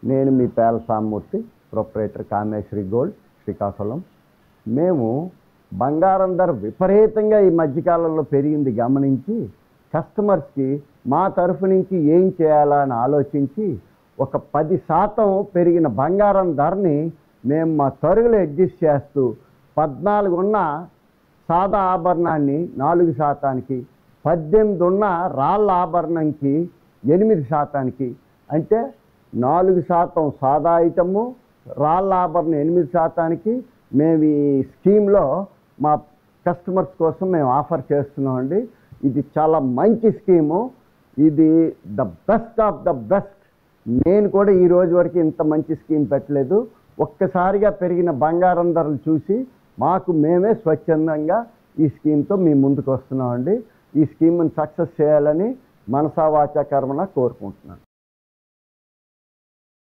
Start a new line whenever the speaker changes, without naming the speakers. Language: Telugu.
నేను మీ పేల సామూర్తి, ప్రొప్రైటర్ కామేశ్వరి గోల్డ్, శ్రీకాకుళం. మేము బంగారం ధర విపరీతంగా ఈ మధ్యకాలంలో పెరిగింది గమనించి కస్టమర్స్కి మా తరఫు నుంచి ఏం చేయాలా అని ఆలోచించి ఒక 10% పెరిగిన బంగారం ధరని మేము మా తరుగులు అడ్జస్ట్ చేస్తూ 14 ఉన్న సాదా ఆభరణాన్ని 4%, 18 ఉన్న రాళ్ళ ఆభరణంకి 8%, అంటే 4% సాదా ఐటము, రాళ్ళ ఆభరణం 8%కి మేము ఈ స్కీమ్లో మా కస్టమర్స్ కోసం మేము ఆఫర్ చేస్తున్నామండి. ఇది చాలా మంచి స్కీము. ఇది the best of the best. నేను కూడా ఈ రోజు వరకు ఇంత మంచి స్కీమ్ పెట్టలేదు. ఒక్కసారిగా పెరిగిన బంగారం ధరలు చూసి మాకు మేమే స్వచ్ఛందంగా ఈ స్కీమ్తో మీ ముందుకు వస్తున్నామండి. ఈ స్కీమ్ని సక్సెస్ చేయాలని మనసా వాచా కర్మన కోరుకుంటున్నాను.